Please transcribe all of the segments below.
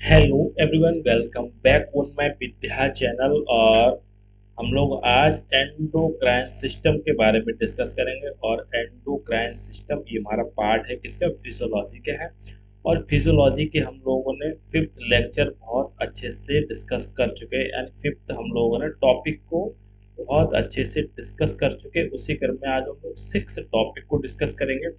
Hello everyone, welcome back on my Vidya channel. और हम लोग आज एंडोक्राइन सिस्टम के बारे में डिस्कस करेंगे। और एंडोक्राइन सिस्टम ये हमारा पार्ट है किसका, फिजियोलॉजी के है। और फिजियोलॉजी के हम लोगों ने फिफ्थ लेक्चर बहुत अच्छे से डिस्कस कर चुके हैं, यानी फिफ्थ हम लोगों ने टॉपिक को बहुत अच्छे से डिस्कस कर चुके हैं। उसी क्रम में आज हम लोग सिक्स टॉपिक को डिस्कस करेंगे।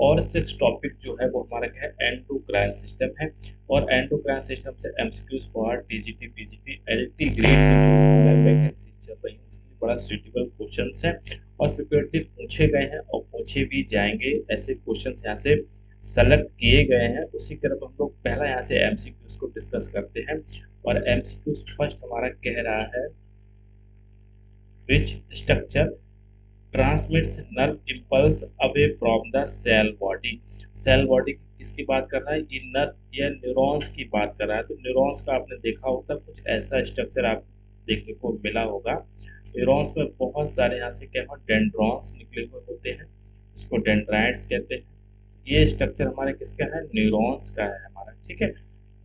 और सिक्स टॉपिक जो है वो हमारा क्या है, एंडोक्राइन सिस्टम है। और एंडोक्राइन सिस्टम से MCQs for TGT PGT LT grade की वैकेंसी चल रही है उसके लिए बड़ा सुइटेबल क्वेश्चंस हैं। और फ्रिक्वेंटली पूछे गए हैं और पूछे भी जाएंगे, ऐसे क्वेश्चंस यहाँ से सेलेक्ट किए गए हैं। उसी तरह हम लोग पहला यहाँ से एमसीक्यूज को डिस्कस करते हैं। और एमसीक्यूज फर्स्ट हमारा कह रहा है, which structure transmits nerve impulse away from the cell body. Cell body किसकी बात कर रहा है, ये नर्व या न्यूरॉन्स की बात कर रहा है। तो न्यूरॉन्स का आपने देखा होता, कुछ ऐसा स्ट्रक्चर आप देखने को मिला होगा। न्यूरॉन्स में बहुत सारे यहाँ से क्या हो, डेंड्रॉन्स निकले हुए होते हैं, इसको डेंड्राइट्स कहते हैं। ये स्ट्रक्चर हमारे किसका है, न्यूरॉन्स का है हमारा। ठीक है,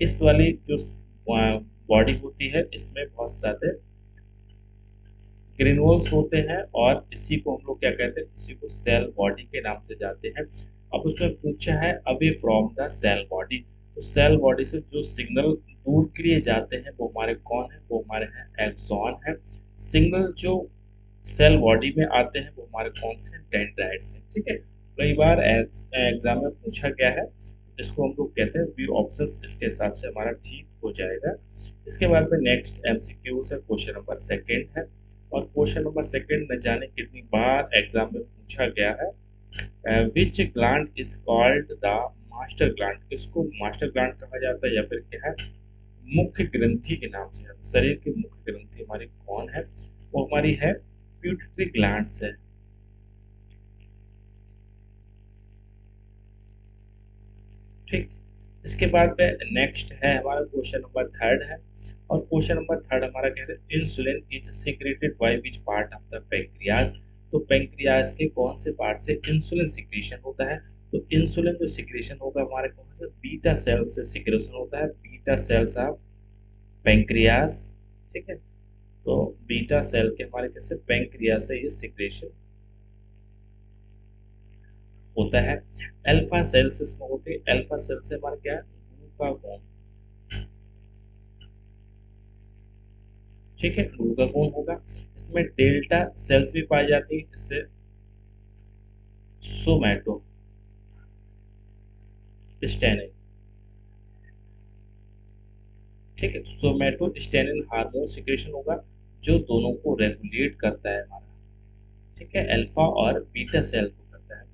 इस वाली जो बॉडी होती है इसमें बहुत सारे ग्रेनुल्स होते हैं। और इसी को हम लोग क्या कहते हैं, इसी को सेल बॉडी के नाम से जानते हैं। अब उसमें पूछा है away from the cell body, तो सेल बॉडी से जो सिग्नल दूर के लिए जाते हैं वो हमारे कौन है, वो हमारे हैं एक्सॉन है। सिग्नल जो सेल बॉडी में आते हैं वो हमारे कौन से, डेंड्राइट्स हैं। ठीक है, कई बार एग्जाम में पूछा गया है, इसको हम लोग कहते हैं व्यू ऑप्शंस, इसके हिसाब से हमारा ठीक हो जाएगा। इसके बाद में नेक्स्ट एमसीक्यू से क्वेश्चन नंबर सेकंड है। और क्वेश्चन नंबर सेकंड न जाने कितनी बार एग्जाम में पूछा गया है, विच gland is called the master gland. इसको मास्टर ग्लैंड कहा जाता है या फिर क्या है, मुख्य ग्रंथि के नाम से। शरीर की मुख्य ग्रंथि हमारी कौन है, वो हमारी है प्यूटरी ग्लैंड्स है। ठीक, इसके बाद में नेक्स्ट है हमारा क्वेश्चन नंबर थर्ड है। और क्वेश्चन नंबर थर्ड हमारा कह रहे हैं, insulin is secreted by which part of the pancreas. तो पैंक्रियाज के कौन से पार्ट से इंसुलिन सिक्रीशन होता है। तो इंसुलिन जो सिक्रीशन होगा हमारे कौन से, बीटा सेल से सिक्रेशन होता है, बीटा सेल्स ऑफ पैंक्रियाज। ठीक है, तो बीटा सेल के हमारे कैसे पैंक्रियाज से ये सिक्रेशन होता है। अल्फा सेल्स इसमें होते हैं, अल्फा सेल से हमारा क्या है, ग्लूकागोन। ठीक है, ग्लूकागोन होगा। इसमें डेल्टा सेल्स भी पाई जाती है, इससे सोमैटो स्टेनिन। ठीक है, सोमैटो स्टेनिन हार्मोन सिक्रेशन होगा जो दोनों को रेगुलेट करता है हमारा। ठीक है, अल्फा और बीटा सेल को करता है।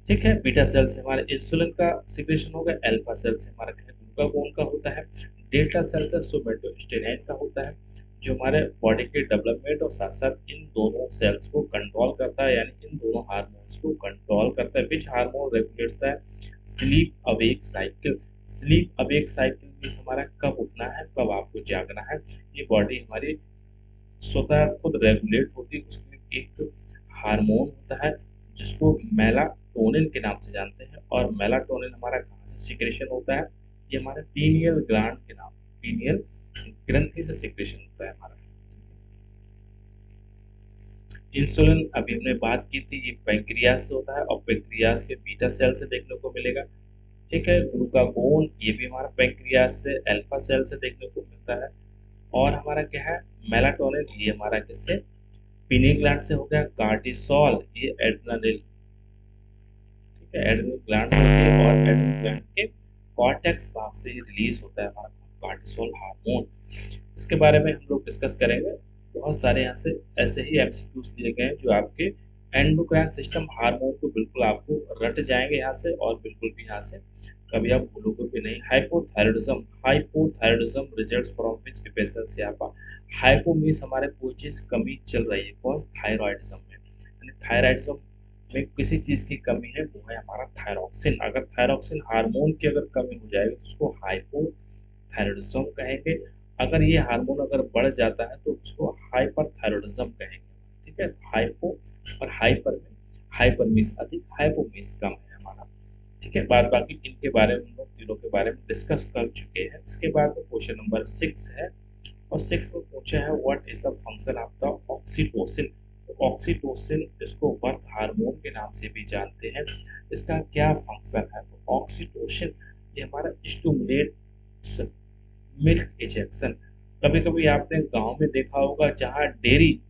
ठीक है, बीटा सेल से हमारे इंसुलिन का सिक्रेशन होगा, अल्फा सेल से हमारा ग्लूकागोन का होता है, डेल्टा सेल से सोमेटोस्टेराइन का होता है, जो हमारे बॉडी के डेवलपमेंट और साथ साथ इन दोनों सेल्स को कंट्रोल करता है, यानी इन दोनों हार्मोन्स को कंट्रोल करता है। Which hormone regulates the sleep awake cycle. Sleep awake cycle means हमारा कब उठना है, कब आपको जागना है, ये बॉडी हमारी स्वतः खुद रेगुलेट होती है। उसमें एक हार्मोन होता है जिसको मेलाटोनिन के नाम से जानते हैं। और मेलाटोनिन हमारा कहाँ से सिक्रेशन होता है, ये हमारे पीनियल ग्लैंड के नाम, पीनियल ग्रंथि से सिक्रेशन होता है हमारा। इंसुलिन अभी हमने बात की थी, ये पैंक्रियास से होता है और पैंक्रियास के बीटा सेल से देखने को मिलेगा। ठीक है, ग्लूकागोन ये भी हमारा पैंक्रियास से अल्फा सेल से देखने को मिलता है। और हमारा क्या है, मेलाटोनिन ये हमारा किससे, पीनियल ग्लैंड से हो गया। कार्टिसोल ये एड्रेनल, ठीक है, एड्रेनल ग्लैंड होती है और एड्रेनल ग्लैंड के कॉर्टेक्स भाग से रिलीज होता है हमारा कार्टिसोल हार्मोन। इसके बारे में हम लोग डिस्कस करेंगे। बहुत सारे यहाँ से ऐसे ही एमसीक्यूज दिए गए हैं जो आपके एंडोक्राइन सिस्टम हार्मोन को बिल्कुल आपको रट जाएंगे यहाँ से, और बिल्कुल भी यहाँ से कभी आप भूलोगे भी नहीं। Hypothyroidism, hypothyroidism results from which deficiency of, hypo means हमारे कोई चीज कमी चल रही है, कौन, थायराइडिज्म में, यानी थायराइडिज्म में किसी चीज की कमी है, वो है हमारा थायरॉक्सिन। अगर थायरॉक्सिन हार्मोन की अगर कमी हो जाएगी तो उसको हाइपोथायरॉयडिज्म कहेंगे। अगर ये हार्मोन अगर बढ़ जाता है तो उसको हाइपरथायरॉयडिज्म कहेंगे। ठीक है, हाइपो और हाइपर में, हाइपर मीन्स अधिक, हाइपो मीन्स कम है हमारा। ठीक है, बाद बाकी इनके बारे में हम लोग तीनों के बारे में डिस्कस कर चुके हैं। इसके बाद में क्वेश्चन नंबर 6 है, और 6 में पूछा है what is the function of the oxytocin. तो ऑक्सीटोसिन, इसको बर्थ हार्मोन के नाम से भी जानते हैं, इसका क्या फंक्शन है। तो ऑक्सीटोसिन ये हमारा स्टिमुलेट्स मिल्क इजेक्शन। कभी कभी आपने गांव में देखा होगा जहाँ डेयरी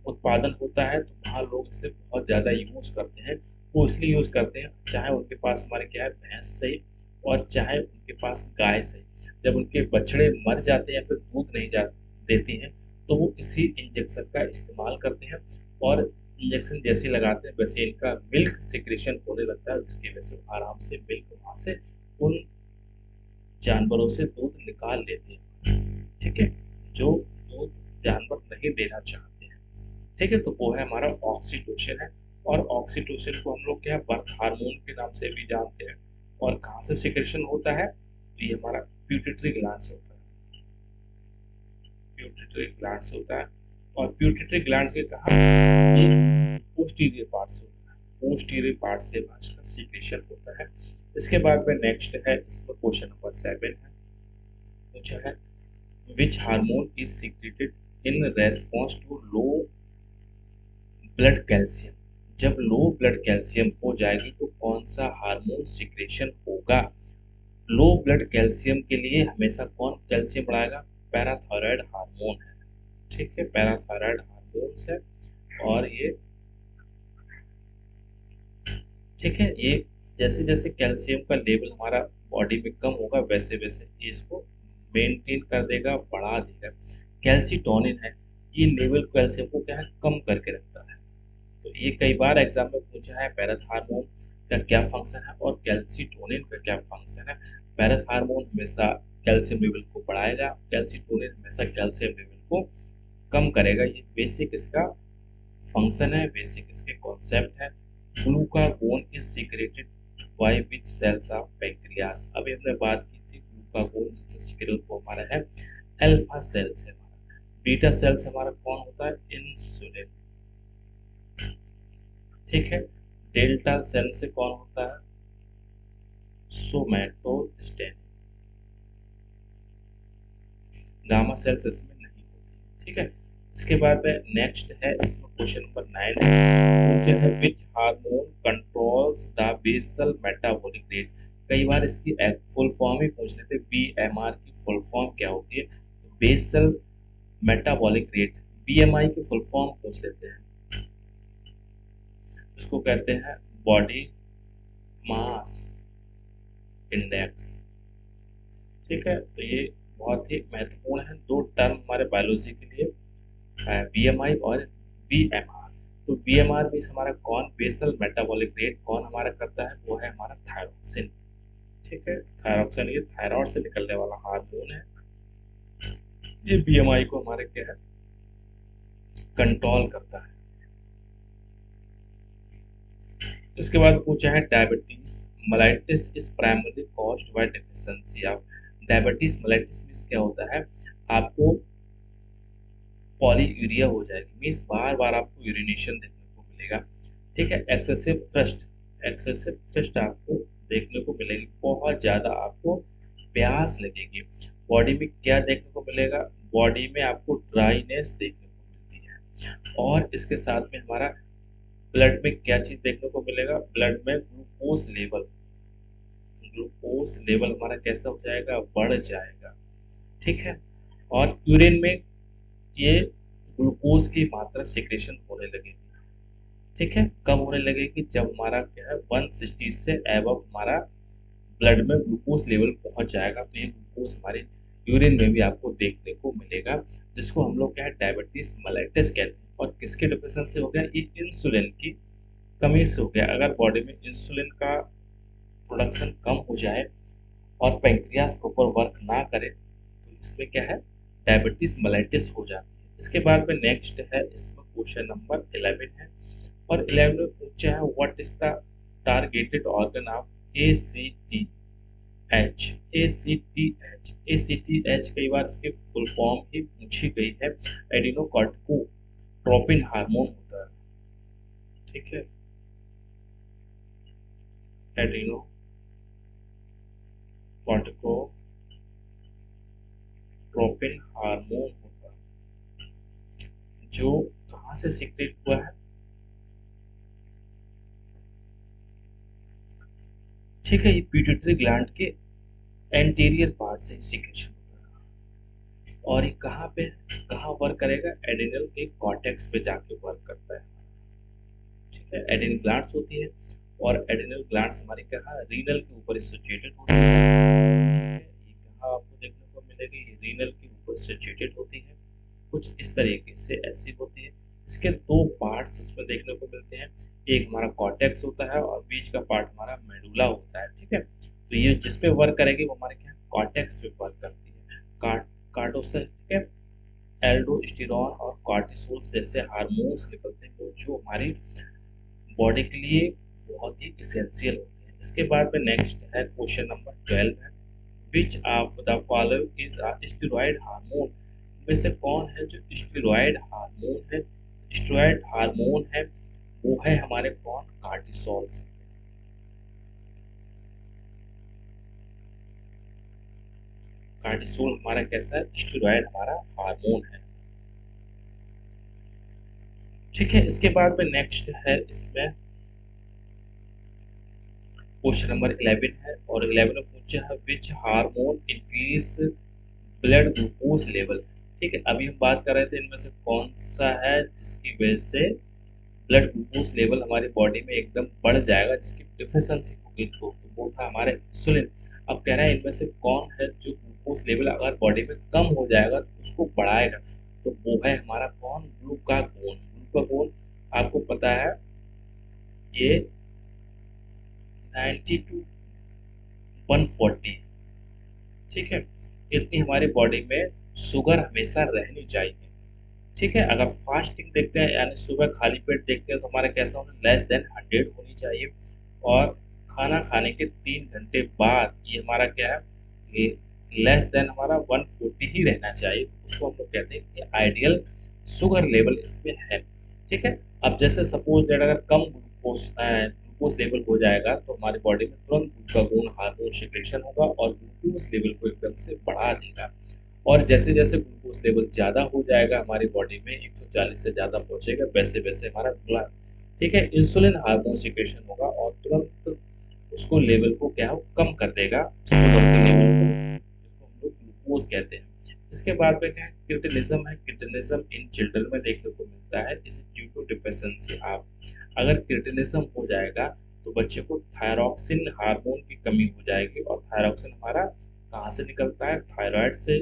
उत्पादन होता है, तो वहाँ लोग इसे बहुत ज़्यादा यूज करते हैं। वो इसलिए यूज करते हैं, चाहे उनके पास हमारे क्या है भैंस से, और चाहे उनके पास गाय से, जब उनके बछड़े मर जाते हैं या फिर दूध नहीं जा देती हैं, तो वो इसी इंजेक्शन का इस्तेमाल करते हैं, और इंजेक्शन जैसे लगाते हैं वैसे इनका मिल्क सिक्रेशन होने लगता है, जिसकी वजह से आराम से मिल्क वहाँ से उन जानवरों से दूध निकाल लेते हैं। ठीक है, जो दूध जानवर नहीं देना चाहते हैं। ठीक है, तो वो है हमारा ऑक्सीटोसिन है। और ऑक्सीटोसिन को हम लोग क्या है बर्थ हार्मोन के नाम से भी जानते हैं। और कहाँ से सिक्रेशन होता है, तो ये हमारा प्यूटिटरी ग्लैंड से होता है। प्यूटिटरी ग्लैंड से होता है, और प्यूटिटरी ग्लैंड के कहा, ये पोस्टीरियर पार्ट से होता है। पोस्टीरियर पार्ट से इसका सिक्रेशन होता है। इसके बाद में नेक्स्ट है, इसमें क्वेश्चन नंबर 7 है, पूछा है which hormone is secreted in response to low blood calcium. जब लो ब्लड कैल्शियम हो जाएगी तो कौन सा हार्मोन सिक्रेशन होगा। लो ब्लड कैल्शियम के लिए हमेशा कौन कैल्शियम बढ़ाएगा, पैराथायराइड हार्मोन है। ठीक है, पैराथायराइड हार्मोन्स है, और ये ठीक है, ये जैसे जैसे कैल्शियम का लेवल हमारा बॉडी में कम होगा वैसे वैसे ये इसको मेंटेन कर देगा, बढ़ा देगा। कैल्सीटोनिन है, ये लेवल कैल्शियम को क्या है कम करके रखता है। तो ये कई बार एग्जाम में पूछा है पैराथ हार्मोन का क्या फंक्शन है और कैल्सीटोनिन का क्या फंक्शन है। पैराथ हार्मोन हमेशा कैल्शियम लेवल को बढ़ाएगा, कैल्सीटोनिन हमेशा कैल्शियम लेवल को कम करेगा। ये बेसिक इसका फंक्शन है, बेसिक इसके कॉन्सेप्ट है। Glucagon is secreted by which cells of pancreas. अभी हमने बात की थी ग्लूकागोन जिससे सीक्रेट वो हमारा है अल्फा सेल्स है हमारा। बीटा सेल्स हमारा कौन होता है, इंसुलिन। ठीक है, डेल्टा सेल से कौन होता है, सोमैटोस्टेन। गामा सेल्स इसमें नहीं होती। ठीक है, इसके बाद में नेक्स्ट है, इसमें क्वेश्चन नंबर 9 पूछा है which hormone controls the basal metabolic rate. कई बार इसकी फुल फॉर्म ही पूछ लेते, बीएमआर की फुल फॉर्म क्या होती है, बेसल मेटाबॉलिक रेट। बीएमआई की फुल फॉर्म पूछ लेते हैं, इसको कहते हैं बॉडी मास इंडेक्स। ठीक है, तो ये बहुत ही महत्वपूर्ण है, दो टर्म हमारे बायोलॉजी के लिए, बीएमआई और बीएमआर। तो बीएमआर में हमारा कौन बेसल मेटाबॉलिक रेट कौन हमारा करता है, वो है हमारा थायरोक्सिन। ठीक है, थायरोक्सिन ये थायराइड से निकलने वाला हार्मोन है, ये बीएमआई को हमारे क्या है कंट्रोल करता है। इसके बाद पूछा है diabetes mellitus is primary caused by deficiency of. Diabetes mellitus means क्या होता है, आपको पॉलीयूरिया हो जाएगी, मींस बार बार आपको यूरिनेशन देखने को मिलेगा। ठीक है, एक्सेसिव थ्रस्ट, एक्सेसिव थ्रस्ट आपको देखने को मिलेगी, बहुत ज्यादा आपको प्यास लगेगी। बॉडी में क्या देखने को मिलेगा, बॉडी में आपको ड्राइनेस देखने को मिलती है। और इसके साथ में हमारा ब्लड में क्या चीज देखने को मिलेगा, ब्लड में ग्लूकोज लेवल, ग्लूकोज लेवल हमारा कैसा हो जाएगा, बढ़ जाएगा। ठीक है, और यूरिन में ये ग्लूकोज की मात्रा सिक्रेशन होने लगेगी। ठीक है, कब होने लगेगी, जब हमारा क्या है 160 से एबव हमारा ब्लड में ग्लूकोज लेवल पहुंच जाएगा, तो ये ग्लूकोज हमारे यूरिन में भी आपको देखने को मिलेगा, जिसको हम लोग क्या है डायबिटीज मेलाइटिस कहते हैं। और किसके डिफिशियंसी हो गया, ये इंसुलिन की कमी से हो गया। अगर बॉडी में इंसुलिन का प्रोडक्शन कम हो जाए और पेंक्रियास प्रॉपर वर्क ना करे, तो इसमें क्या है डायबिटीज मेलाइटिस हो जाती है। इसके बाद में नेक्स्ट है, इसमें क्वेश्चन नंबर 11 है, और 11 में पूछा है what is the targeted organ of ACTH. ACTH, ACTH कई बार इसके फुल फॉर्म ही पूछी गई है, एडिनोकार्टिकोट्रोपिन हार्मोन होता है। ठीक है, एडिनो कॉर्टिकोट्रोपिन हार्मोन होता है जो कहाँ से सीक्रेट हुआ है, ठीक है, ये पिट्यूटरी ग्लैंड के एंटीरियर पार्ट से सीक्रेशन होता है। और ये कहाँ पे, कहाँ वर्क करेगा, एड्रिनल के कॉर्टेक्स पे जाके वर्क करता है, ठीक है। एड्रिनल ग्लैंड्स होती है और एड्रिनल ग्लैंड्स हमारी कहाँ, रीनल के ऊपर एसोसिएटेड होती है, ये कहाँ आपको देखने को मिलेगी, ये रीनल के ऊपर एसोसिएटेड होती है, कुछ इस तरीके से ऐसी होती है। इसके दो पार्ट्स इसमें देखने को मिलते हैं, एक हमारा कॉर्टेक्स होता है और बीच का पार्ट हमारा मेडुला होता है, ठीक है। तो ये जिस पे वर्क करेगी वो हमारे क्या, कॉर्टेक्स पे वर्क करती है। कार्डोसिल, ठीक है, एल्डोस्टेरॉन और कॉर्टिसोल जैसे हार्मोन्स निकलते हैं जो हमारी बॉडी के लिए बहुत ही इसेंशियल होते हैं। इसके बाद में नेक्स्ट है क्वेश्चन नंबर 12 है, which of the following is a steroid hormone, में से कौन है जो स्टेरॉयड हार्मोन है। स्टेरॉयड हार्मोन है वो है हमारे कौन, कार्टिसोल। कार्टिसोल हमारा कैसा है, स्टेरॉयड हमारा हार्मोन है, ठीक है। इसके बाद में नेक्स्ट है इसमें क्वेश्चन नंबर 11 है, और 11 में पूछा है which hormone increase blood glucose level, ठीक है। अभी हम बात कर रहे थे इनमें से कौन सा है जिसकी वजह से ब्लड ग्लूकोज लेवल हमारी बॉडी में एकदम बढ़ जाएगा, जिसकी डिफिशियंसी होगी, तो वो था हमारे इंसुलिन। अब कह रहे हैं इनमें से कौन है जो ग्लूकोज लेवल अगर बॉडी में कम हो जाएगा तो उसको बढ़ाएगा, तो वो है हमारा कौन, ग्लूकागोन। ग्लूकागोन आपको पता है ये 90 टू 140, ठीक है, इतनी हमारी बॉडी में शुगर हमेशा रहनी चाहिए, ठीक है। अगर फास्टिंग देखते हैं यानी सुबह खाली पेट देखते हैं तो हमारा कैसा होना, लेस देन 100 होनी चाहिए, और खाना खाने के 3 घंटे बाद ये हमारा क्या है, ये लेस देन हमारा 140 ही रहना चाहिए, उसको हम लोग कहते हैं कि आइडियल शुगर लेवल इसमें है, ठीक है। अब जैसे सपोज दैट अगर कम ग्लूकोज लेवल हो जाएगा तो हमारी बॉडी में तुरंत ग्लूकागोन हार्मोन सिक्रेशन होगा और ग्लूकोज लेवल को एकदम से बढ़ा देगा, और जैसे जैसे ग्लूकोज लेवल ज़्यादा हो जाएगा हमारी बॉडी में 140 से ज़्यादा पहुंचेगा, वैसे वैसे हमारा ब्लड, ठीक है, इंसुलिन हार्मोन सिक्रेशन होगा और तुरंत उसको लेवल को क्या हो, कम कर देगा शुगर के लेवल को, इसको हम लोग ग्लूकोज कहते हैं। इसके बाद में क्या है, क्रिटिनिज्म है। क्रिटिनिज्म इन चिल्ड्रन में देखने को मिलता है, इस ड्यू टू डिफिशियंसी आप, अगर क्रिटिनिज्म हो जाएगा तो बच्चे को थायरॉक्सिन हार्मोन की कमी हो जाएगी, और थायरॉक्सिन हमारा कहाँ से निकलता है, थायराइड से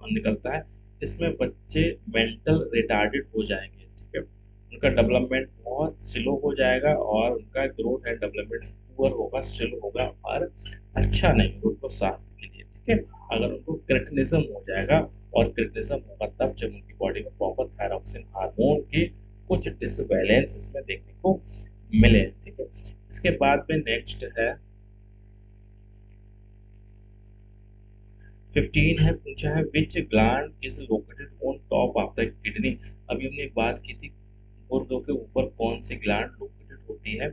निकलता है। इसमें बच्चे मेंटल रिटार्डेड हो जाएंगे, ठीक है, उनका डेवलपमेंट बहुत स्लो हो जाएगा और उनका ग्रोथ एंड डेवलपमेंट पुअर होगा, स्लो होगा और अच्छा नहीं होगा उनको स्वास्थ्य के लिए, ठीक है। अगर उनको क्रिटिनिज्म हो जाएगा, और क्रिटिनिज्म होगा तब जब उनकी बॉडी में प्रॉपर थायरॉक्सिन हार्मोन की कुछ डिसबैलेंस इसमें देखने को मिले, ठीक है। इसके बाद में नेक्स्ट है 15 है, पूछा है विच gland is located on top of the kidney. अभी हमने बात की थी गुर्दों के ऊपर कौन सी ग्लैंड लोकेटेड होती है,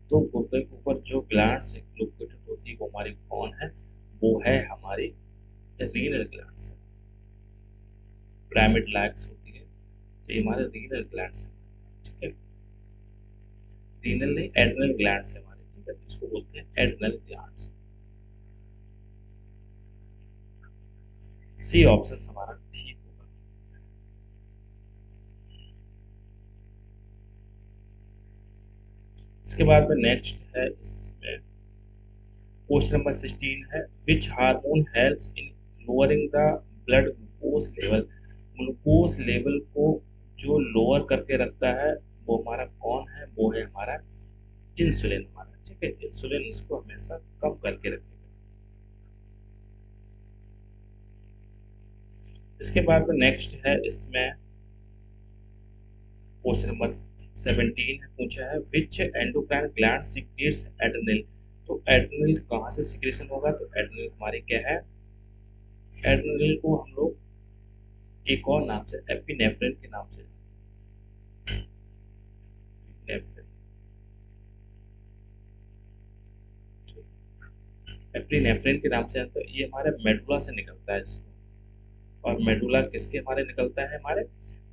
तो गुर्दे के ऊपर जो ग्लैंड्स लोकेटेड होती है वो हमारी कौन है, वो है हमारी रीनल ग्लैंड्स, पिरामिड लैक्स होती है, तो ये हमारे रीनल ग्लैंड्स है, ठीक है। रीनल नहीं, एड्रिनल ग्लैंड्स है हमारे, ठीक है, तो इसको बोलते हैं एड्रिनल ग्लैंड्स। सी ऑप्शन हमारा ठीक होगा। इसके बाद में नेक्स्ट है इसमें क्वेश्चन नंबर 16 है, which hormone helps in lowering the blood glucose level. Glucose level को जो लोअर करके रखता है वो हमारा कौन है, वो है हमारा इंसुलिन हमारा, ठीक है। इंसुलिन इसको हमेशा कम करके रखेगा। इसके बाद में नेक्स्ट है इसमें क्वेश्चन नंबर 17 है, पूछा है विच एंडोक्राइन ग्लैंड सीक्रेट्स एड्रेनल। तो एड्रेनल कहाँ से सीक्रेशन होगा, तो एड्रेनल हमारी क्या है, एड्रेनल को हम लोग एक और नाम से एपिनेफ्रिन के नाम से, एपिनेफ्रिन, एप्रीनेफ्रिन के नाम से जानते हो, ये हमारे मेडुला से निकलता है जिसको, और मेडुला किसके हमारे निकलता है, हमारे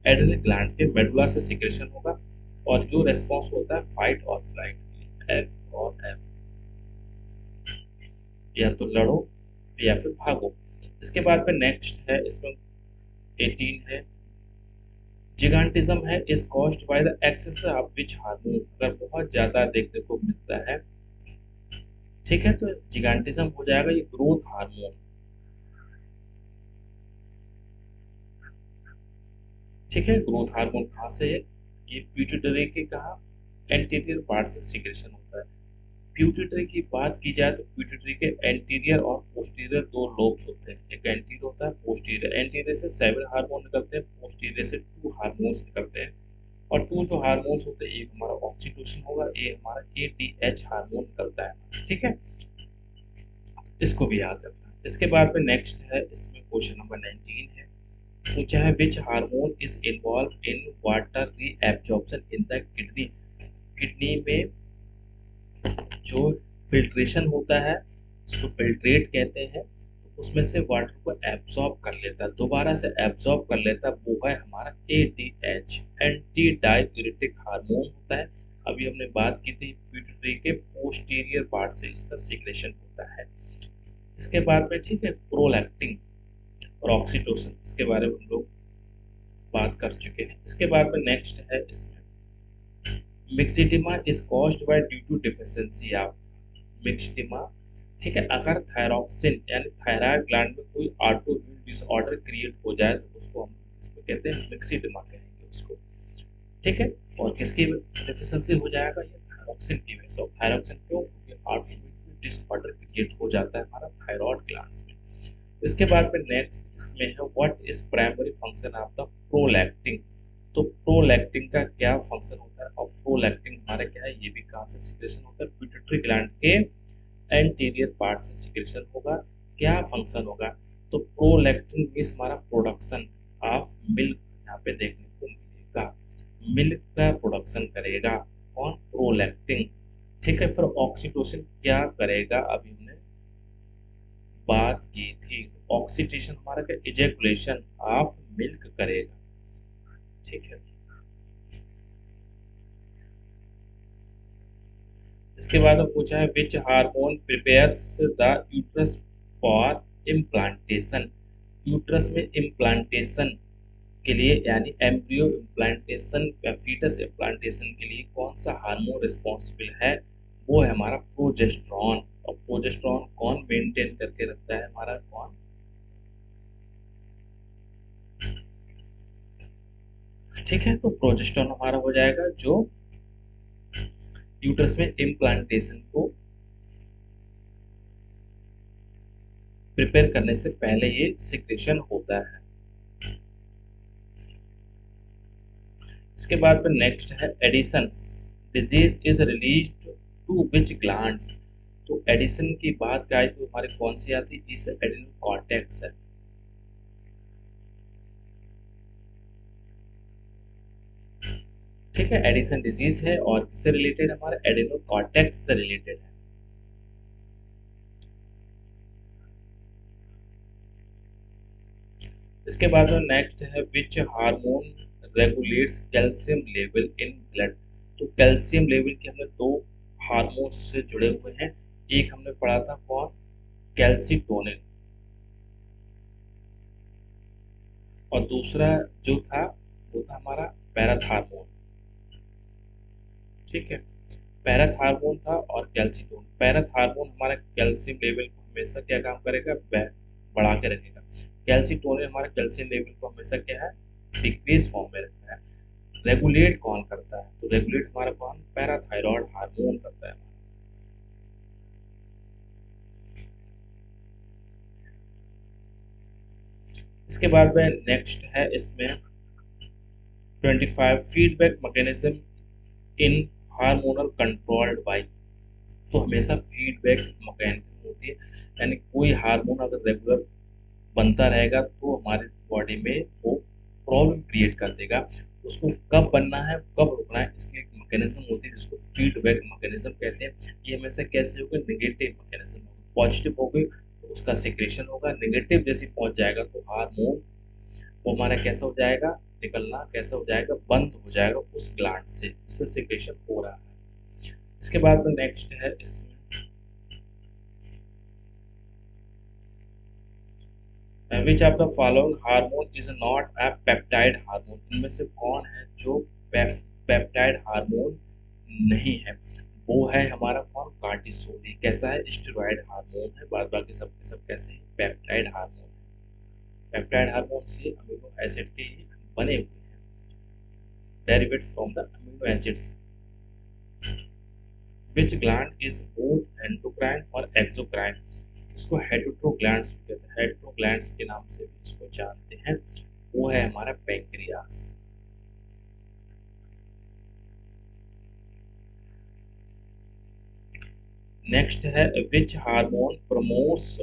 एड्रिनल ग्लैंड के मेडुला से सिक्रेशन होगा, और जो रेस्पॉन्स होता है फाइट और फ्लाइट, एफ और एफ, या तो लड़ो या फिर भागो। इसके बाद में नेक्स्ट है इसमें 18 है, जिगांटिज्म है is caused by the excess of which hormone, अगर बहुत ज्यादा देखने को मिलता है, ठीक है, तो जिगांटिज्म हो जाएगा ये ग्रोथ हार्मोन, ठीक है। ग्रोथ हार्मोन कहाँ से है, ये पिट्यूटरी के कहा एंटीरियर पार्ट से सिक्रेशन होता है। पिट्यूटरी की बात की जाए तो पिट्यूटरी के एंटीरियर और पोस्टीरियर दो लोब्स होते हैं, एक एंटीरियर होता है पोस्टीरियर, एंटीरियर से 7 हार्मोन निकलते हैं, पोस्टीरियर से 2 हार्मोन्स निकलते हैं, और 2 जो हार्मोन्स होते हैं, एक हमारा ऑक्सीटोसिन होगा, एक हमारा एडीएच हार्मोन निकलता है, ठीक है, इसको भी याद रखना। इसके बाद में नेक्स्ट है इसमें क्वेश्चन नंबर 19 है, पूछा है which hormone is involve in water reabsorption in the kidney, kidney में जो फिल्ट्रेशन होता है उसको फिल्ट्रेट कहते हैं, तो उसमें से वाटर को एब्जॉर्ब कर लेता है, दोबारा से एब्जॉर्ब कर लेता है, वो है हमारा एडीएच, एंटी डाययूरेटिक हार्मोन होता है। अभी हमने बात की थी पिट्यूटरी के पोस्टीरियर पार्ट से इसका सिक्रेशन होता है। इसके बाद में ठीक है प्रोलैक्टिन और ऑक्सीटोसिन, इसके बारे में हम लोग बात कर चुके हैं। इसके बाद में नेक्स्ट है इसमें myxoedema is caused by due to deficiency of myxoedema, ठीक है, अगर थायरॉक्सिन यानी थायराइड ग्लैंड में कोई ऑटोइम्यून डिसऑर्डर क्रिएट हो जाए तो उसको हम इसको कहते हैं मिक्सिडिमा कहेंगे उसको, ठीक है, और किसकी डिफिशिएंसी हो जाएगा, ये थायरॉक्सिन की वजह से। थायरॉक्सिन क्यों, क्योंकि ऑटोइम्यून डिसऑर्डर क्रिएट हो जाता है हमारा थायराइड ग्लैंड्स में। इसके बाद में नेक्स्ट इसमें है what is primary function of the prolactin, तो प्रोलैक्टिन का क्या फंक्शन होता है, और प्रोलैक्टिन हमारा क्या है, ये भी कहाँ से सिक्रेशन होता है, पिट्यूटरी ग्लैंड के एंटीरियर पार्ट से सिक्रेशन होगा। क्या फंक्शन होगा, तो प्रोलैक्टिन मीन्स हमारा प्रोडक्शन ऑफ मिल्क, यहाँ पे देखने को मिलेगा, मिल्क का प्रोडक्शन करेगा कौन, प्रोलैक्टिन, ठीक है। फिर ऑक्सीटोसिन क्या करेगा, अभी हमने बात की थी, ऑक्सीटेशन हमारा क्या, इजैकुलेशन ऑफ मिल्क करेगा, ठीक है। इसके बाद पूछा है which hormone prepares the uterus for implantation, uterus में इम्प्लांटेशन के लिए यानी एम्ब्रियो इम्प्लांटेशन या फीटस इम्प्लांटेशन के लिए कौन सा हार्मोन रिस्पॉन्सिबल है, वो है हमारा प्रोजेस्टेरॉन, और प्रोजेस्टेरॉन कौन मेंटेन करके रखता है, हमारा कौन, ठीक है, तो प्रोजेस्टेरॉन हमारा हो जाएगा जो यूट्रस में इम्प्लांटेशन को प्रिपेयर करने से पहले ये सिक्रेशन होता है। इसके बाद में नेक्स्ट है Addison disease is released to which glands, तो एडिशन की बात का तो हमारे कौन सी आती है, इस एडिनो कॉर्टेक्स है, ठीक है, एडिशन डिजीज है और किससे रिलेटेड, हमारा एडिनो कॉर्टेक्स से रिलेटेड है। इसके बाद में नेक्स्ट है which hormone regulates calcium level in blood, तो कैल्शियम लेवल के हमने दो हार्मोन से जुड़े हुए हैं, एक हमने पढ़ा था कौन, कैल्सिटोनिन, और दूसरा जो था वो था हमारा पैराथार्मोन, ठीक है, पैराथार्मोन था और कैल्सिटोन, पैराथार्मोन हमारा कैल्शियम लेवल को हमेशा क्या काम करेगा, बढ़ा के रखेगा, कैल्सिटोनिन हमारा कैल्शियम लेवल को हमेशा क्या है, डिक्रीज फॉर्म में रखता है। रेगुलेट कौन करता है, तो रेगुलेट हमारा कौन, पैराथायरॉयड हार्मोन करता है। इसके बाद में नेक्स्ट है इसमें 25 feedback mechanism in hormonal controlled by, तो हमेशा फीडबैक मैकेनिज्म होती है, यानी कोई हार्मोन अगर रेगुलर बनता रहेगा तो हमारे बॉडी में वो प्रॉब्लम क्रिएट कर देगा, उसको कब बनना है कब रुकना है, इसकी एक मैकेनिज्म होती है जिसको फीडबैक मैकेनिज्म कहते हैं। ये हमेशा कैसे होगा, नेगेटिव मैकेनिज्म होगा, पॉजिटिव हो गई तो उसका सिक्रेशन होगा, नेगेटिव जैसे पहुंच जाएगा तो हार्मोन वो हमारा कैसा हो जाएगा, निकलना कैसा हो जाएगा, बंद हो जाएगा उस ग्लैंड से, उससे सिक्रेशन हो रहा है। इसके बाद में नेक्स्ट है इसमें which of the following hormone is not a peptide hormone, इनमें से कौन है जो पेप्टाइड हार्मोन नहीं है। वो है हमारा कौन, कार्टिसोल। ये कैसा है, स्टेरॉइड हार्मोन है, बाद बाकी सब के सब कैसे हैं, पेप्टाइड हार्मोन। पेप्टाइड हार्मोन से अमीनो एसिड के ही बने हुए हैं, derivative from the amino acids. Which gland is both endocrine और एक्सोक्राइन, इसको हेटेरो ग्लैंड्स कहते हैं, हेटेरो ग्लैंड्स के नाम से भी इसको जानते हैं। वो है हमारा पैंक्रियास। नेक्स्ट है which hormone promotes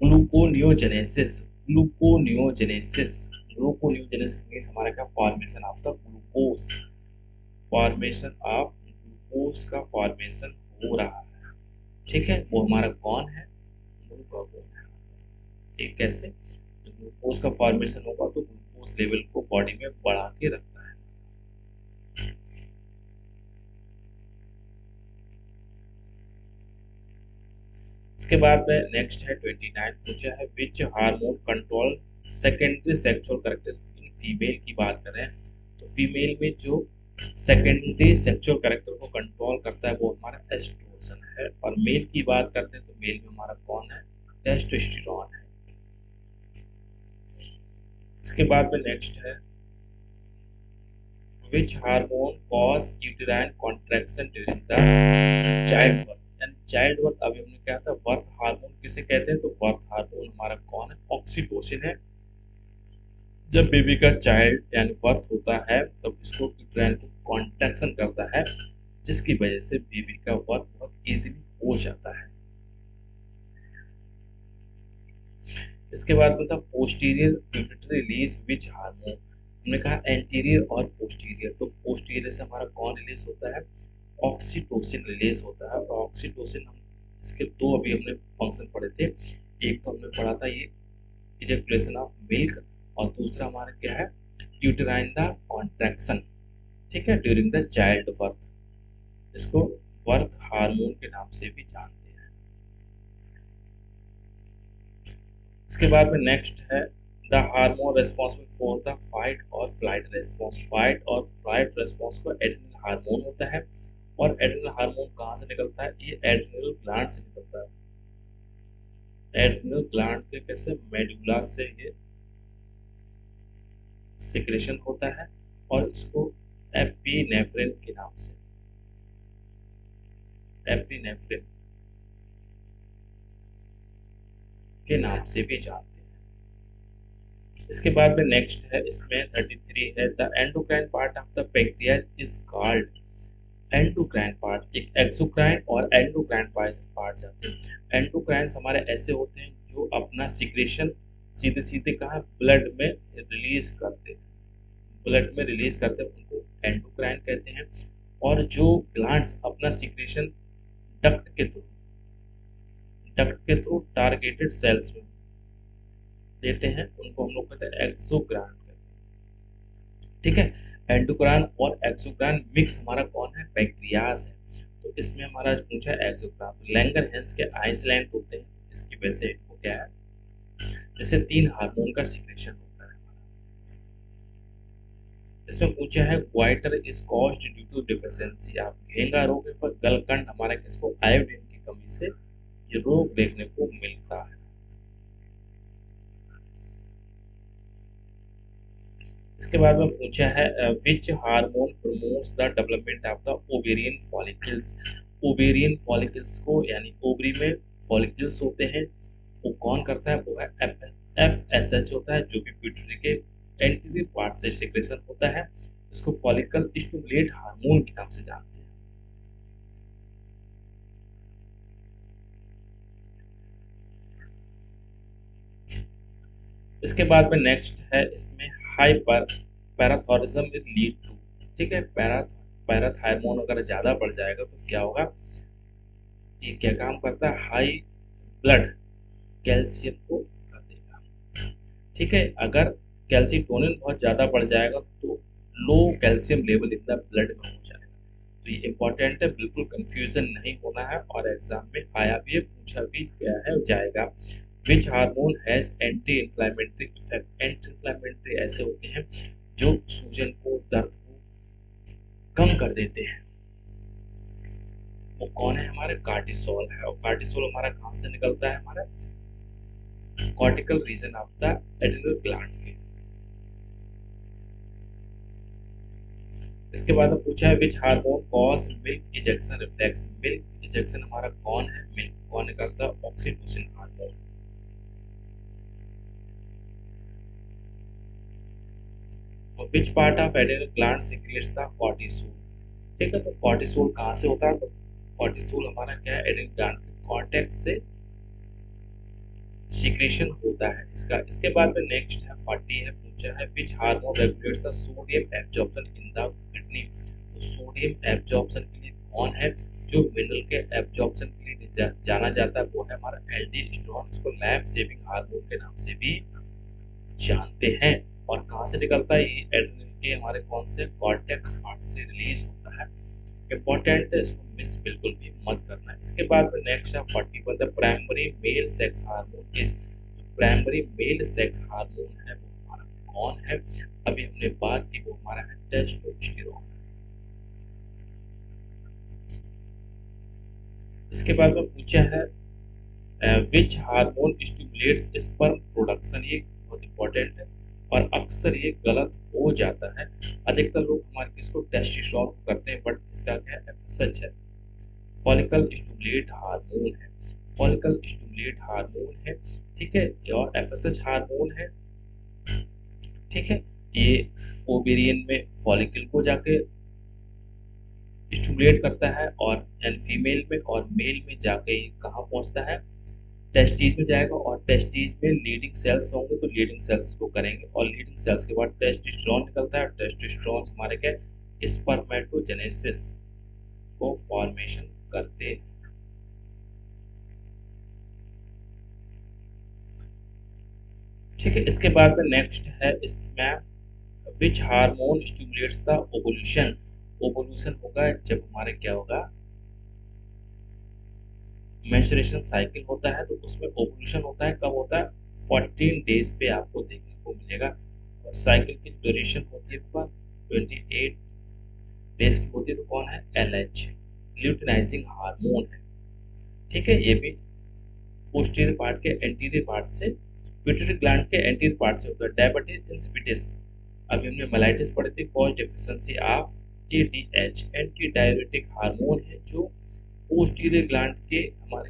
gluconeogenesis. Gluconeogenesis, gluconeogenesis means हमारा क्या, formation of the glucose, formation of glucose का फॉर्मेशन हो रहा है। ठीक है, वो हमारा कौन है, ग्लूकागोन है। ये कैसे, ग्लूकोज का फॉर्मेशन होगा तो ग्लूकोज लेवल को बॉडी में बढ़ा के रखता है। इसके बाद में नेक्स्ट है 29 पूछा है which hormone control secondary sexual character in female की बात करें तो फीमेल में जो सेकेंडरी सेक्सुअल कैरेक्टर को कंट्रोल करता है वो हमारा एस्ट्रोजन है, और मेल की बात करते हैं तो मेल में हमारा कौन है, टेस्टोस्टेरोन है। इसके बाद में नेक्स्ट है which hormone cause uterine contraction during the childbirth, यानी चाइल्ड बर्थ। अभी हमने कहा था बर्थ हार्मोन किसे कहते हैं, तो बर्थ हार्मोन हमारा कौन है, ऑक्सीटोसिन है। जब बेबी का चाइल्ड यानी बर्थ होता है तब इसको यूट्राइन को कॉन्ट्रैक्शन करता है, जिसकी वजह से बेबी का बर्थ बहुत इजीली हो जाता है। इसके बाद में था posterior pituitary release which hormone, हमने कहा एंटीरियर और पोस्टीरियर, तो पोस्टीरियर से हमारा कौन रिलीज होता है, ऑक्सीटोसिन रिलीज होता है। और ऑक्सीटोसिन हम इसके दो अभी हमने फंक्शन पढ़े थे, एक तो हमने पढ़ा था ये इजैकुलेशन ऑफ मिल्क, और दूसरा हमारा क्या है, यूटेराइन द कॉन्ट्रैक्शन। ठीक है, ड्यूरिंग द चाइल्ड बर्थ, इसको बर्थ हार्मोन के नाम से भी जानते हैं। इसके बाद में नेक्स्ट है the hormone responsible for the fight और फ्लाइट रेस्पॉन्स। फाइट और फ्लाइट रेस्पॉन्स को एड्रिनल हार्मोन होता है, और एड्रिनल हार्मोन कहाँ से निकलता है, ये एड्रिनल ग्लैंड से निकलता है। एड्रिनल ग्लैंड के कैसे, मेडुला से ये सिक्रेशन होता है, और इसको एपिनेफ्रिन के नाम से, एपिनेफ्रिन के नाम से भी जानते हैं। इसके बाद में नेक्स्ट है इसमें 33 है the endocrine part of the pancreas is called. Endocrine part, एक एक्सोक्राइन और एंडोक्राइन पार्ट जाते हैं। एंडोक्राइन्स हमारे ऐसे होते हैं जो अपना सिक्रेशन सीधे सीधे कहाँ, ब्लड में रिलीज करते हैं, ब्लड में रिलीज करते हैं, उनको एंडोक्राइन कहते हैं। और जो ग्लैंड्स अपना सिक्रेशन डक्ट के थ्रू, डक्ट के थ्रू टारगेटेड सेल्स में देते हैं, उनको हम लोग कहते हैं एक्सोक्राइन कहते हैं। ठीक है, एंडोक्राइन और एक्सोक्राइन मिक्स हमारा कौन है, पैंक्रियाज है। तो इसमें हमारा पूछा है एक्सोक्राइन, तो लैंगरहैंस के आइसलैंड होते हैं, इसकी वजह से इनको क्या है, जैसे 3 हार्मोन का सिक्रेशन होता है हमारा। इसमें पूछा है goitre is caused due to deficiency of, घेंगा रोग पर गलकंड हमारा किसको, आयोडीन की कमी से ये रोग देखने को मिलता है। इसके बाद में पूछा है which hormone promotes the development of the ovarian follicles. Ovarian follicles को, यानी ओवरी में फॉलिकल्स होते हैं, वो कौन करता है, वो है FSH होता है, जो कि पिट्यूटरी के एंटीरियर पार्ट से सिक्रेशन होता है। इसको फॉलिकल स्टिमुलेट हार्मोन के नाम से जानते हैं। इसके बाद में नेक्स्ट है इसमें हाइपर पैराथोरिज्म विद लीड टू। ठीक है, पैराथायरमोन अगर ज्यादा बढ़ जाएगा तो क्या होगा, ये क्या काम करता है, हाई ब्लड कैल्शियम को कर देगा। ठीक है, अगर कैल्सिटोनिन बहुत ज़्यादा बढ़ जाएगा तो low calcium level in the blood में हो जाएगा। तो ये इंपॉर्टेंट है, बिल्कुल कंफ्यूजन नहीं होना है, और एग्जाम में आया भी है, पूछा भी गया है, जाएगा। Which hormone has anti inflammatory effect. Anti inflammatory ऐसे होते हैं जो सूजन को, दर्द को कम कर देते हैं। वो कौन है? हमारे कार्टिसोल है। और कार्टिसोल हमारा कहाँ से निकलता है? हमारा cortical region of the adrenal gland के। इसके बाद में पूछा है which hormone cause milk ejection reflex. Milk ejection हमारा कौन है? मिल्क कौन निकलता है? Oxytocin hormone. और which part of adrenal gland secretes the cortisol. ठीक है, तो कॉर्टिसोल कहाँ से होता है? तो कॉर्टिसोल हमारा क्या है? एड्रिनल ग्लैंड के कॉर्टेक्स से सीक्रेशन होता है इसका। इसके बाद में नेक्स्ट है 40 है, पूछा है which hormone regulates the sodium absorption in the kidney. तो सोडियम एब्जॉर्प्शन के लिए कौन है जो मिनरल के एब्जॉर्प्शन के लिए जाना जाता है? वो है हमारा एल्डोस्टेरोन। इसको लाइफ सेविंग हार्मोन के नाम से भी जानते हैं। और कहाँ से निकलता है? ये एड्रेनल के हमारे कौन से कॉर्टेक्स पार्ट से रिलीज होता है। इम्पोर्टेंट है, इसको मिस बिल्कुल भी मत करना। इसके बाद में नेक्स्ट है 41 the primary male sex hormone is. Primary male sex hormone है वो हमारा कौन है? अभी हमने बात की, वो हमारा है टेस्टोस्टेरोन। इसके बाद में पूछा है which hormone stimulates sperm production. ये बहुत इंपॉर्टेंट है और अक्सर ये गलत हो जाता है। अधिकतर लोग हमारे किसको टेस्टोस्टेरोन को करते हैं, बट इसका क्या है? सच है, फॉलिकल स्टिमुलेट हार्मोन है। फॉलिकल स्टिमुलेट हार्मोन है। ठीक है, और एफएसएच हार्मोन है। ठीक है, ये ओवेरियन में फॉलिकल को जाके स्टिमुलेट करता है, और एंड फीमेल में और मेल में जाके ये कहाँ पहुंचता है? टेस्टीज में जाएगा, और टेस्टीज में लीडिंग सेल्स होंगे तो लीडिंग सेल्स इसको करेंगे, और लीडिंग सेल्स के बाद टेस्टोस्टेरोन निकलता है। टेस्टोस्टेरोन हमारे क्या? स्पर्मेटोजेनेसिस को फॉर्मेशन करते हैं। ठीक है, इसके बाद में नेक्स्ट है इसमें which hormone stimulates the ovulation. Ovulation होगा जब हमारे क्या होगा? मेंस्ट्रुएशन साइकिल होता है, तो उसमें ओवुलेशन होता है। कब होता है? 14 डेज पे आपको देखने को मिलेगा। और साइकिल की ड्यूरेशन होती है 28 डेज की होती है। तो कौन है? एलएच, ल्यूटिनाइजिंग हार्मोन है। ठीक है, ये भी पोस्टीरियर पार्ट के एंटीरियर पार्ट से, पिट्यूटरी ग्लैंड के एंटीरियर पार्ट से होता है। डायबिटीज इंसिपिडिस, अभी हमने मेलाइटिस पढ़ी थी, cause deficiency of ADH, anti diabetic hormone है जो पोस्टीरियर ग्लैंड के हमारे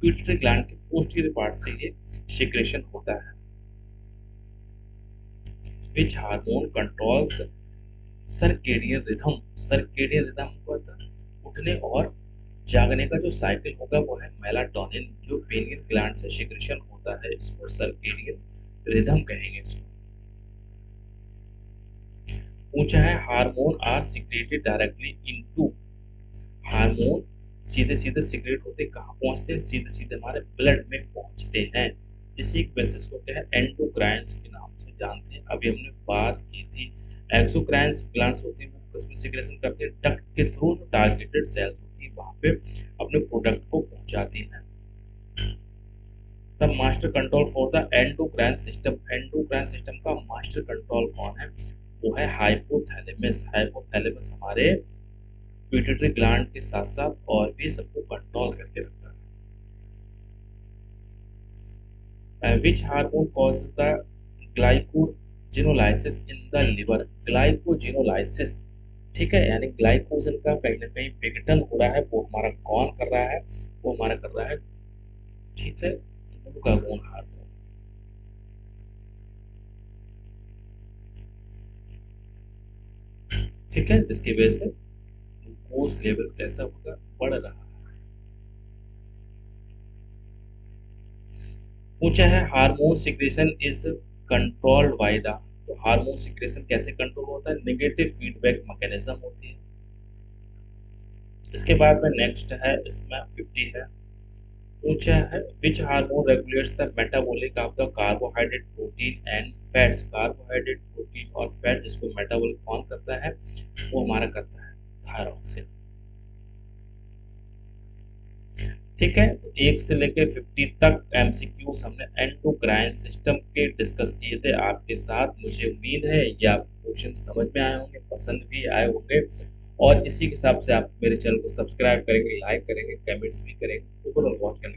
पिट्यूटरी ग्लैंड के पोस्टीरियर पार्ट से ये सिक्रेशन होता है। Which hormone controls circadian rhythm. Circadian rhythm को उठने और जागने का जो साइकिल होगा वो है मेलाटोनिन, जो पेनियल ग्लैंड से सिक्रेशन होता है। इसको सर्केडियन रिदम कहेंगे इसको। पूछा है hormone are secreted directly into. Hormone सीधे सीधे सिक्रेट होते कहाँ पहुंचते हैं? सीधे सीधे हमारे ब्लड में पहुंचते हैं। इसी बेसिस को क्या है? एंडोक्राइन्स के नाम से जानते हैं। अभी हमने बात की थी एक्सोक्राइन्स ग्लैंड्स होती है, वो किसमें सिक्रेशन करते हैं? डक्ट के थ्रू। जो टारगेटेड सेल्स होती है वहां पे अपने प्रोडक्ट को पहुंचाती है। The master control for the endocrine system. Endocrine system का मास्टर कंट्रोल कौन है? वो है हाइपोथैलेमस। हाइपोथैलेमस हमारे पिट्यूटरी ग्लैंड के साथ साथ और भी सबको कंट्रोल करके रखता है। Which hormone causes the glycogenolysis in the liver. Glycogenolysis, ठीक है, यानी ग्लाइकोजन का कहीं ना कहीं विघटन हो रहा है, वो हमारा कौन कर रहा है? वो हमारा कर रहा है, ठीक है, ग्लूकागोन हार्मोन। ठीक है, जिसकी वजह से ग्लूकोज लेवल कैसा होगा? बढ़ रहा है। पूछा है hormone secretion is controlled by the. तो हार्मोन सिक्रेशन कैसे कंट्रोल होता है? नेगेटिव फीडबैक मैकेनिज्म होती है। इसके बाद में नेक्स्ट है इसमें 50 है, पूछा है which hormone regulates the metabolic of the carbohydrate protein and fats. Carbohydrate protein और फैट जिसको मेटाबॉलिक कौन करता है, वो हमारा करता है थायरॉक्सिन। ठीक है, तो 1 से लेकर 50 तक एमसीक्यूज हमने एंडोक्राइन सिस्टम के डिस्कस किए थे आपके साथ। मुझे उम्मीद है ये आपको क्वेश्चन समझ में आए होंगे, पसंद भी आए होंगे, और इसी के हिसाब से आप मेरे चैनल को सब्सक्राइब करेंगे, लाइक करेंगे, कमेंट्स भी करेंगे। ओवरऑल वॉच करने